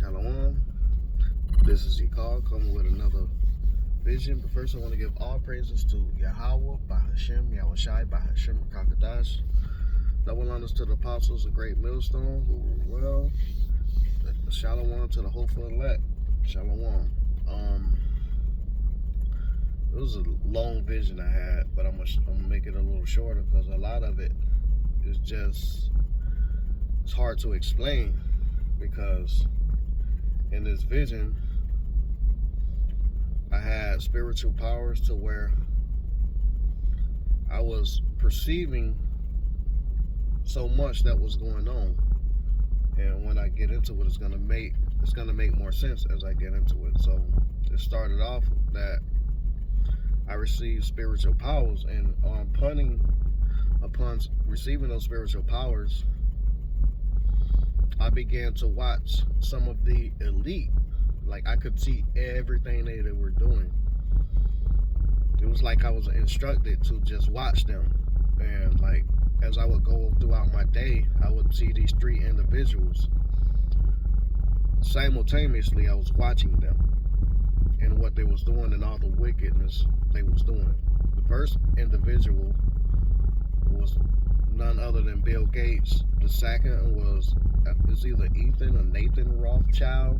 Shalom. This is Yikal coming with another vision. But first, I want to give all praises to Yahweh, Bahashem, Yahushai, Bahashem, Kakadash. Double honors to the apostles, a great millstone who were well. Shalom to the hopeful elect. Shalom. It was a long vision I had, but I'm gonna make it a little shorter because a lot of it is just, it's hard to explain, because in this vision I had spiritual powers to where I was perceiving so much that was going on, and when I get into it, it's gonna make more sense as I get into it. So it started off that I received spiritual powers, and upon receiving those spiritual powers, I began to watch some of the elite. Like, I could see everything they were doing. It was like I was instructed to just watch them. And like, as I would go throughout my day, I would see these three individuals. Simultaneously, I was watching them and what they was doing and all the wickedness they was doing. The first individual was none other than Bill Gates. The second was either Ethan or Nathan Rothschild,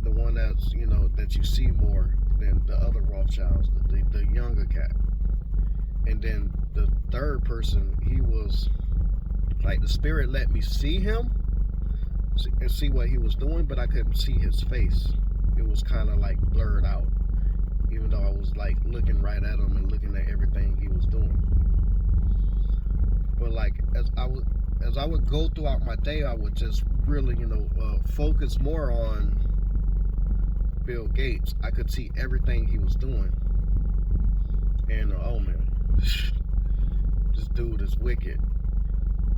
the one that's, that you see more than the other Rothschilds, the younger cat. And then the third person, he was like, the spirit let me see him and see what he was doing, but I couldn't see his face. It was kind of like blurred out, even though I was like looking right at him and looking at everything he was doing. But like, as I would go throughout my day, I would just really, focus more on Bill Gates. I could see everything he was doing. And, oh man, this dude is wicked.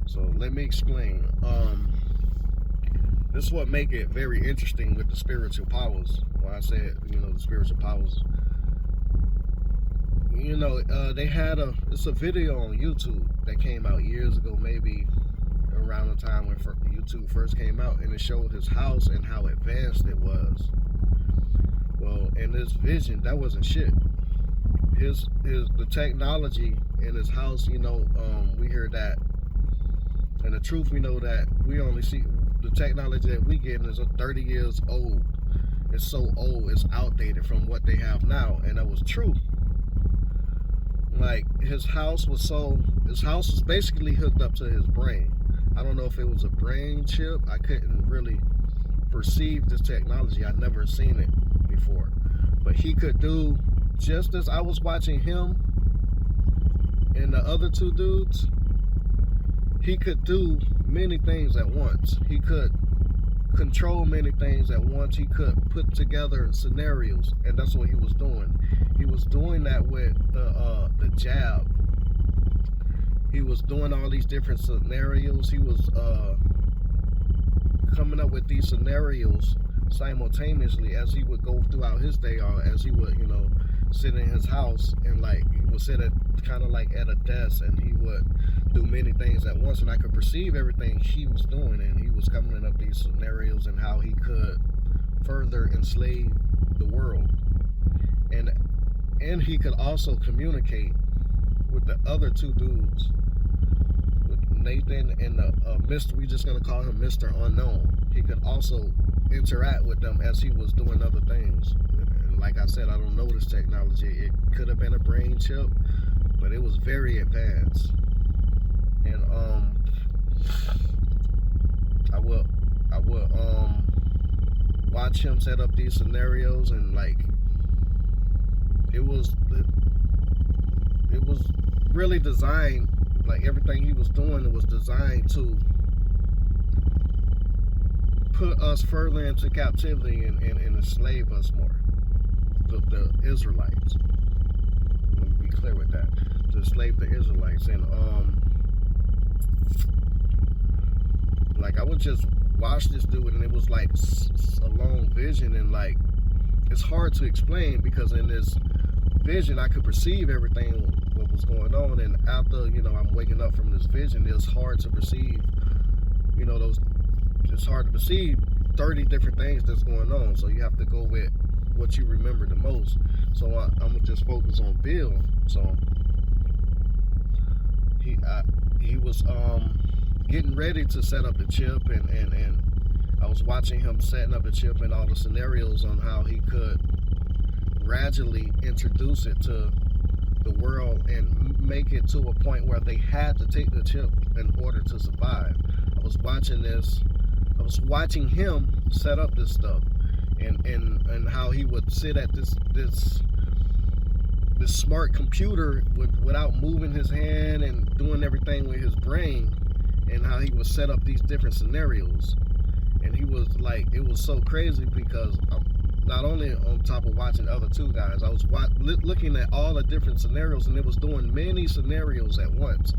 So let me explain. This is what make it very interesting with the spiritual powers. When I said, the spiritual powers, they had it's a video on YouTube that came out years ago, maybe around the time when YouTube first came out, and it showed his house and how advanced it was. Well, in this vision, that wasn't shit. The technology in his house, we hear that, and the truth, we know that we only see the technology that we get is 30 years old. It's so old, it's outdated from what they have now, and that was true. Like, his house was basically hooked up to his brain. I don't know if it was a brain chip. I couldn't really perceive this technology. I'd never seen it before. But he could do, just as I was watching him and the other two dudes, he could do many things at once. He could control many things at once. He could put together scenarios, and that's what he was doing. He was doing that with the jab. He was doing all these different scenarios. He was coming up with these scenarios simultaneously as he would go throughout his day, or as he would, sit in his house, and like, he would sit at kind of like at a desk, and he would do many things at once, and I could perceive everything he was doing, and he was coming up these scenarios and how he could further enslave the world, and he could also communicate with the other two dudes, with Nathan and the Mr. We just gonna call him Mr. Unknown. He could also interact with them as he was doing other things. And like I said, I don't know this technology. It could have been a brain chip, but it was very advanced. And I would watch him set up these scenarios, and like, it was really designed, like everything he was doing was designed to put us further into captivity and enslave us more, the Israelites. Let me be clear with that. To enslave the Israelites. And like, I would just watch this dude, and it was like a long vision, and like, it's hard to explain, because in this vision I could perceive everything what was going on, and after I'm waking up from this vision, it's hard to perceive, it's hard to perceive 30 different things that's going on. So you have to go with what you remember the most. So I'm gonna just focus on Bill. So he was getting ready to set up the chip, and I was watching him setting up the chip and all the scenarios on how he could gradually introduce it to the world and make it to a point where they had to take the chip in order to survive. I was watching him set up this stuff, and how he would sit at this smart computer without moving his hand and doing everything with his brain, and how he would set up these different scenarios. And he was like, it was so crazy because not only on top of watching other two guys, I was looking at all the different scenarios, and it was doing many scenarios at once.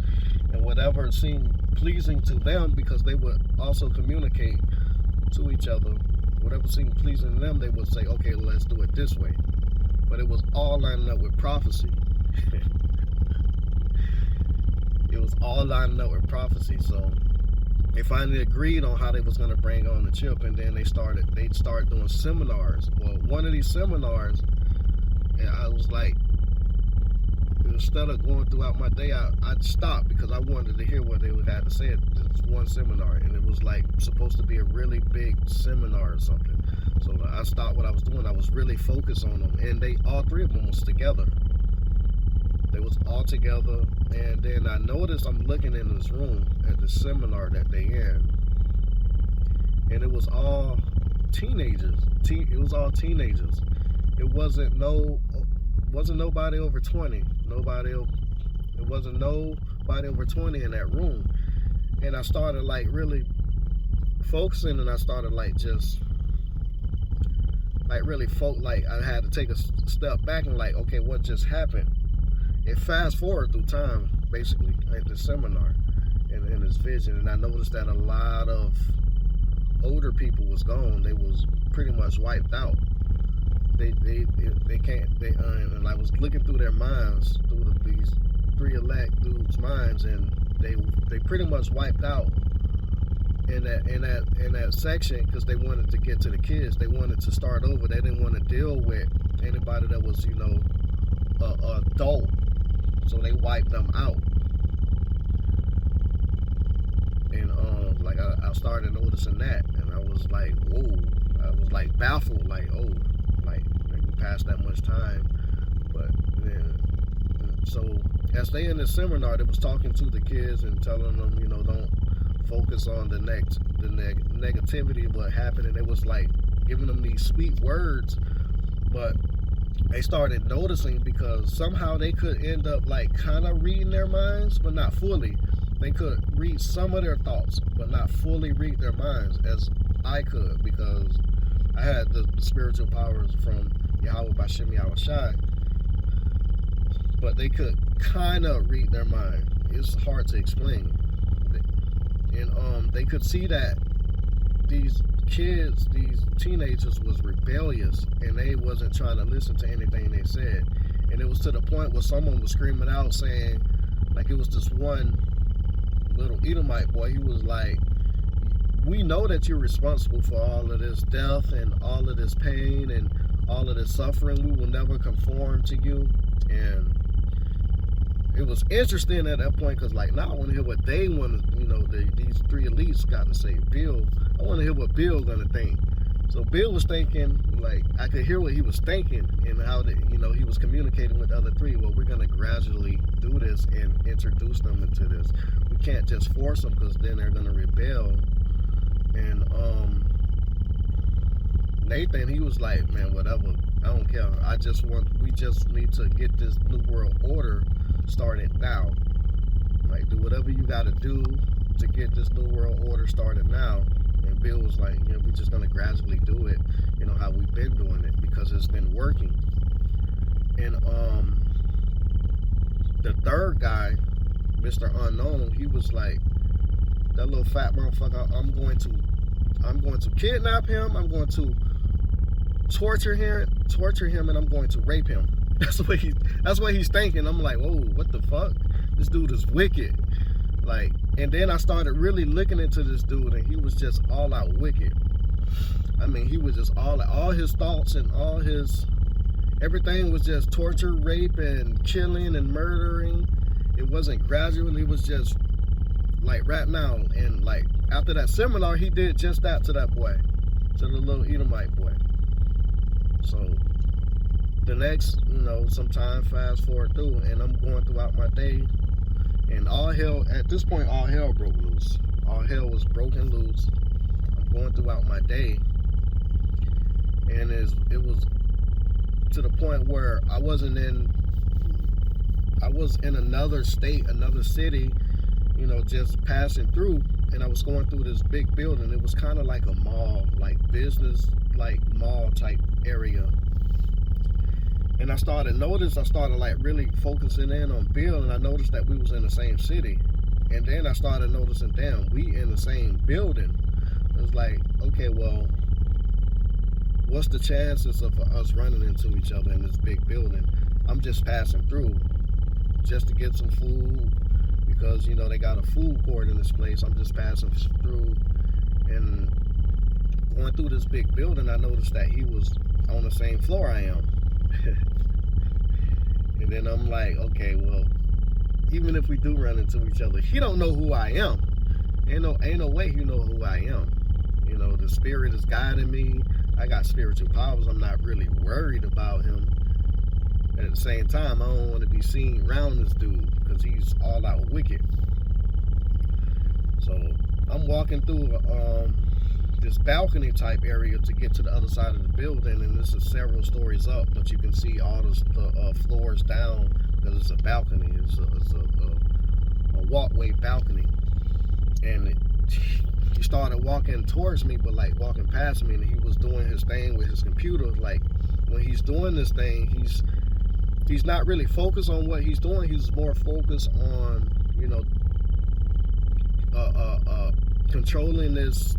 And whatever seemed pleasing to them, because they would also communicate to each other, whatever seemed pleasing to them, they would say, okay, let's do it this way. But it was all lining up with prophecy. It was all lining up with prophecy. So they finally agreed on how they was going to bring on the chip, and then they started doing seminars. Well, one of these seminars, and I was like, instead of going throughout my day, I stopped because I wanted to hear what they had to say at this one seminar, and it was like supposed to be a really big seminar or something. So I stopped what I was doing. I was really focused on them, and all three of them was together. They was all together, and then I noticed I'm looking in this room at the seminar that they in, and it was all teenagers. It was all teenagers. It wasn't nobody over 20. It wasn't nobody over 20 in that room. And I started like really focusing, and I started like just like really like I had to take a step back and like, okay, what just happened? It fast forward through time, basically, at the seminar and in this vision, and I noticed that a lot of older people was gone. They was pretty much wiped out. They can't. And I was looking through their minds, through these three elect dudes' minds, and they pretty much wiped out in that section because they wanted to get to the kids. They wanted to start over. They didn't want to deal with anybody that was, a adult. So they wiped them out. And like I started noticing that, and I was like, whoa. I was like baffled, like, oh, like we passed that much time. But then, so as they in the seminar, they was talking to the kids and telling them, don't focus on the negativity of what happened. And they was like giving them these sweet words, but they started noticing because somehow they could end up like kind of reading their minds, but not fully. They could read some of their thoughts, but not fully read their minds as I could, because I had the spiritual powers from Yahweh Bashem Yahushai. But they could kind of read their mind. It's hard to explain. And they could see that these kids, these teenagers, was rebellious, and they wasn't trying to listen to anything they said. And it was to the point where someone was screaming out saying, like, it was this one little Edomite boy. He was like, we know that you're responsible for all of this death and all of this pain and all of this suffering. We will never conform to you. And it was interesting at that point because, like, now I want to hear what they want to, these three elites got to say. Bill, I want to hear what Bill gonna think. So Bill was thinking, like, I could hear what he was thinking and how he was communicating with the other three. Well, we're gonna gradually do this and introduce them into this. We can't just force them because then they're gonna rebel. And Nathan, he was like, man, whatever, I don't care. We just need to get this new world order started now. Like, do whatever you got to do to get this new world order started now. And Bill was like, we're just going to gradually do it, how we've been doing it, because it's been working. And the third guy, Mr. Unknown, he was like, that little fat motherfucker, I'm going to kidnap him, I'm going to torture him, and I'm going to rape him. That's what he's thinking. I'm like, whoa, what the fuck? This dude is wicked. Like, and then I started really looking into this dude, and he was just all out wicked. I mean, he was just all his thoughts and everything was just torture, rape, and killing and murdering. It wasn't gradual. It was just like right now. And like after that seminar, he did just that to that boy, to the little Edomite boy. So the next, sometime fast forward through, and I'm going throughout my day, and all hell, at this point, all hell broke loose. All hell was broken loose. I'm going throughout my day, and it was to the point where I was in another state, another city, just passing through, and I was going through this big building. It was kind of like a mall, like business, like mall type area. And I started like really focusing in on Bill, and I noticed that we was in the same city. And then I started noticing, damn, we in the same building. It was like, okay, well, what's the chances of us running into each other in this big building? I'm just passing through just to get some food, because they got a food court in this place. I'm just passing through, and going through this big building, I noticed that he was on the same floor I am. And then I'm like, okay, well, even if we do run into each other, he don't know who I am. Ain't no way he know who I am. The spirit is guiding me. I got spiritual powers. I'm not really worried about him. At the same time, I don't want to be seen around this dude, because he's all out wicked. So I'm walking through this balcony type area to get to the other side of the building, and this is several stories up, but you can see all the floors down, because it's a balcony. It's a walkway balcony. And he started walking towards me, but like walking past me, and he was doing his thing with his computer. Like when he's doing this thing, he's not really focused on what he's doing. He's more focused on controlling this.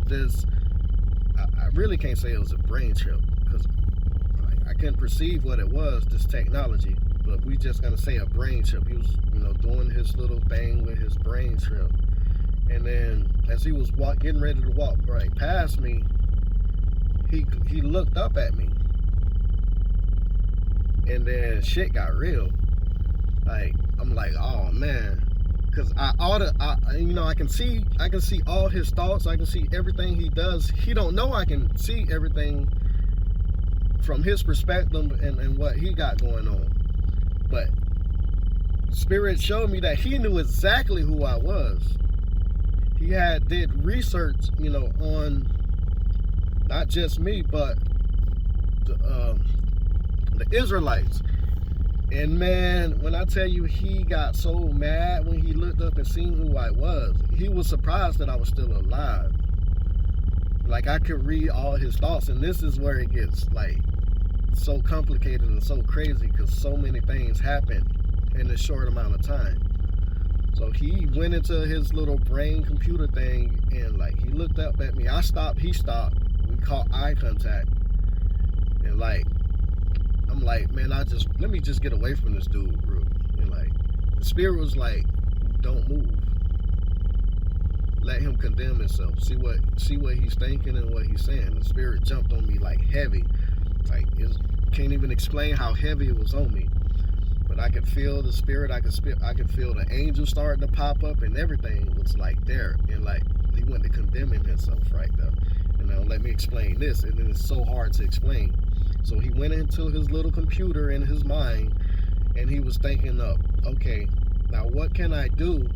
I really can't say it was a brain trip, because I couldn't perceive what it was, this technology. But we just gonna say a brain trip. He was doing his little thing with his brain trip. And then as he was getting ready to walk right past me, he looked up at me. And then shit got real. Like, I'm like, oh man. Cause I can see all his thoughts. I can see everything he does. He don't know I can see everything from his perspective and what he got going on. But Spirit showed me that he knew exactly who I was. He did research, on not just me, but the Israelites. And man, when I tell you, he got so mad when he looked up and seen who I was. He was surprised that I was still alive. Like, I could read all his thoughts, and this is where it gets like so complicated and so crazy, because so many things happen in a short amount of time. So he went into his little brain computer thing, and like he looked up at me. I stopped, he stopped. We caught eye contact, and like I'm like, man, let me just get away from this dude, bro. And like the spirit was like, don't move. Let him condemn himself. See what he's thinking and what he's saying. The spirit jumped on me like heavy. Like, can't even explain how heavy it was on me. But I could feel the spirit. I could feel the angel starting to pop up, and everything was like there. And like he went to condemning himself right there. And now let me explain this. And it's so hard to explain. So he went into his little computer in his mind, and he was thinking up, okay, now what can I do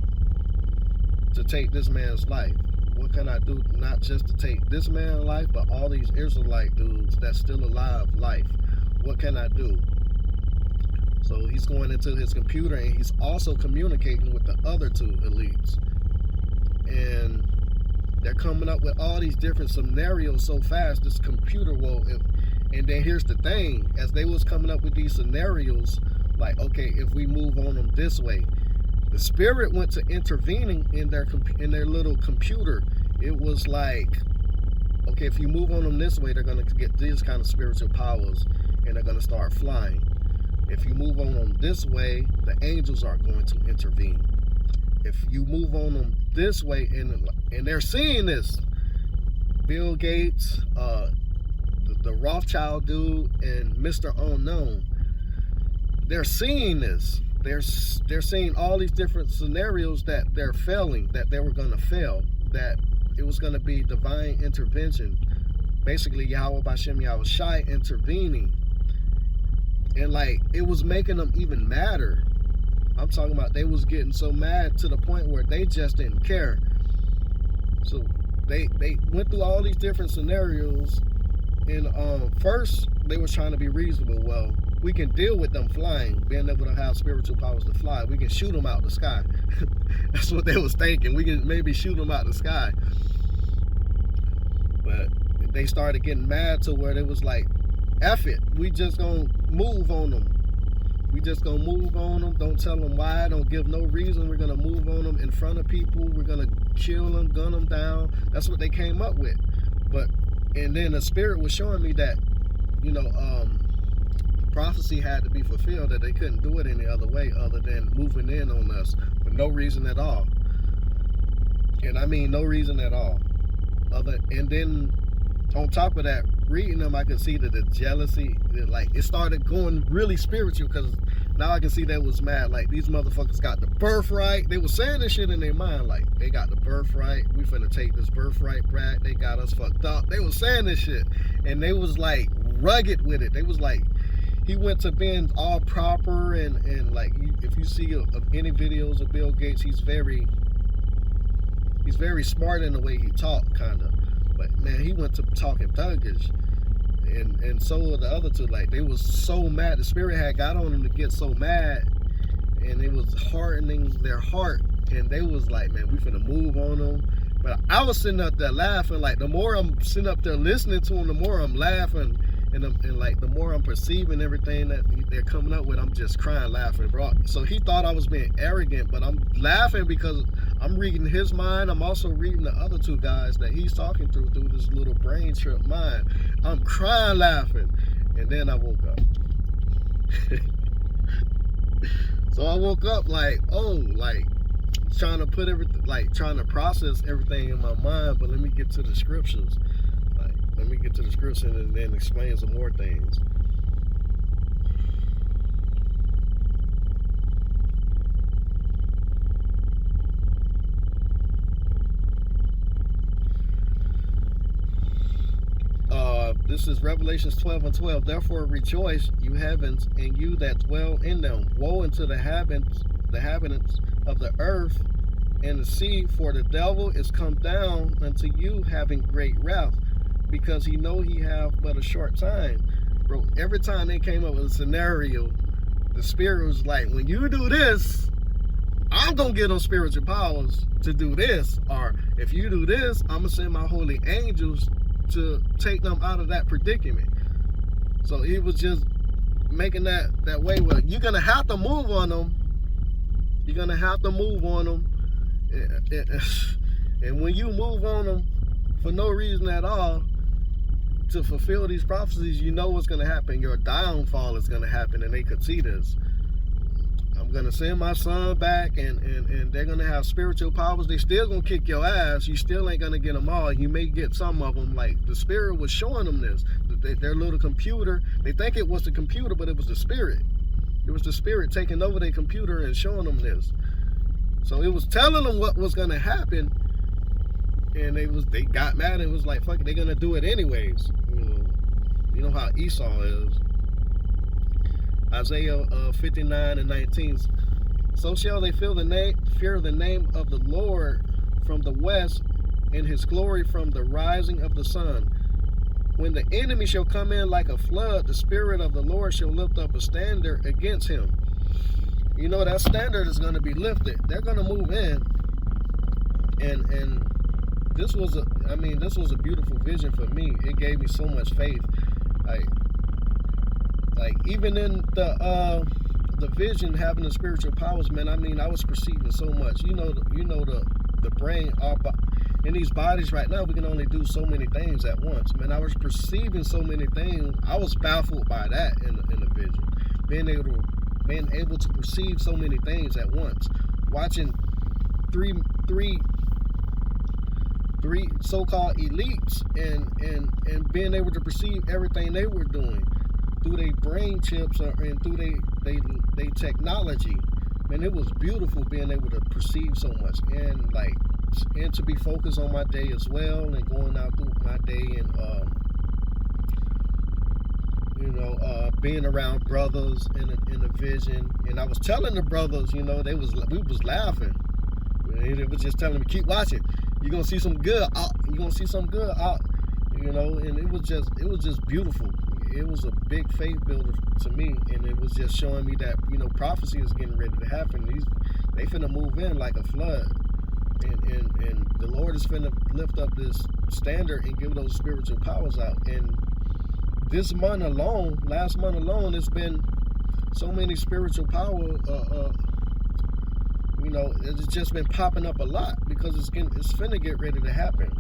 to take this man's life? What can I do, not just to take this man's life, but all these Israelite dudes that's still alive life? What can I do? So he's going into his computer, and he's also communicating with the other two elites. And they're coming up with all these different scenarios so fast, this computer and then here's the thing, as they was coming up with these scenarios, like, okay, if we move on them this way, the spirit went to intervening in their little computer. It was like, okay, if you move on them this way, they're going to get these kind of spiritual powers, and they're going to start flying. If you move on them this way, the angels are going to intervene. If you move on them this way, and they're seeing this, Bill Gates, the Rothschild dude, and Mr. Unknown. They're seeing this. They're seeing all these different scenarios that they're failing, that they were going to fail, that it was going to be divine intervention. Basically, Yahweh Bashem Yahweh Shai intervening. And like, it was making them even madder. I'm talking about they was getting so mad to the point where they just didn't care. So they went through all these different scenarios. And first, they was trying to be reasonable. Well, we can deal with them flying, being able to have spiritual powers to fly. We can shoot them out the sky. That's what they was thinking. We can maybe shoot them out the sky. But they started getting mad to where they was like, F it. We just gonna move on them. We just gonna move on them. Don't tell them why. Don't give no reason. We're gonna move on them in front of people. We're gonna kill them, gun them down. That's what they came up with. And then the Spirit was showing me that, prophecy had to be fulfilled, that they couldn't do it any other way other than moving in on us for no reason at all. And I mean no reason at all. And then on top of that, reading them, I could see that the jealousy, it started going really spiritual, because now I can see they was mad. Like, these motherfuckers got the birthright. They were saying this shit in their mind, like, they got the birthright. We finna take this birthright, brat. They got us fucked up. They was saying this shit. And they was like rugged with it. They was like, he went to being all proper and like, if you see any videos of Bill Gates, he's very smart in the way he talked, kind of. But man, he went to talking thuggish, and so were the other two. Like, they was so mad. The Spirit had got on them to get so mad, and it was hardening their heart. And they was like, man, we finna move on them. But I was sitting up there laughing. Like, the more I'm sitting up there listening to them, the more I'm laughing, and like the more I'm perceiving everything that they're coming up with, I'm just crying, laughing, bro. So he thought I was being arrogant, but I'm laughing because I'm reading his mind. I'm also reading the other two guys that he's talking through his little brain trip mind. I'm crying, laughing, and then I woke up. So I woke up like, trying to put everything, like trying to process everything in my mind. But let me get to the scriptures. Let me get to the scripture and then explain some more things. This is Revelations 12:12. Therefore rejoice, you heavens, and you that dwell in them. Woe unto the inhabitants of the earth and the sea, for the devil is come down unto you, having great wrath, because he know he have but a short time. Bro, every time they came up with a scenario, the Spirit was like, when you do this, I'm gonna get them spiritual powers to do this. Or if you do this, I'm gonna send my holy angels to take them out of that predicament. So he was just making that way where you're gonna have to move on them. You're gonna have to move on them. And when you move on them for no reason at all, to fulfill these prophecies, you know what's going to happen. Your downfall is going to happen, and they could see this. I'm going to send my son back, and they're going to have spiritual powers. They still going to kick your ass. You still ain't going to get them all. You may get some of them. Like, the Spirit was showing them this. Their little computer, they think it was the computer, but it was the Spirit. It was the Spirit taking over their computer and showing them this. So it was telling them what was going to happen. And they got mad and was like, fuck it, they're gonna do it anyways. You know how Esau is. Isaiah 59:19. So shall they fear the name of the Lord from the west, and his glory from the rising of the sun. When the enemy shall come in like a flood, the Spirit of the Lord shall lift up a standard against him. You know, that standard is gonna be lifted. They're gonna move in, and this was a beautiful vision for me. It gave me so much faith. Like even in the vision, having the spiritual powers, man. I mean, I was perceiving so much. The brain, in these bodies right now, we can only do so many things at once. Man, I was perceiving so many things. I was baffled by that in the vision. Being able to perceive so many things at once. Watching three 3 so-called elites and being able to perceive everything they were doing through their brain chips and through they technology. Man, it was beautiful being able to perceive so much and to be focused on my day as well and going out through my day and being around brothers in a vision. And I was telling the brothers, we was laughing. They was just telling me, keep watching. You're gonna see some good out. You're gonna see some good out. And it was just beautiful. It was a big faith builder to me, and it was just showing me that prophecy is getting ready to happen. They finna move in like a flood, and the Lord is finna lift up this standard and give those spiritual powers out. And last month alone, it's been so many spiritual power. It's just been popping up a lot because it's finna get ready to happen.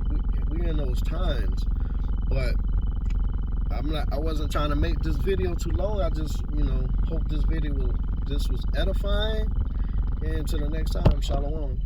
We in those times, but I wasn't trying to make this video too long. I just hope this video was edifying. And until the next time, shalom.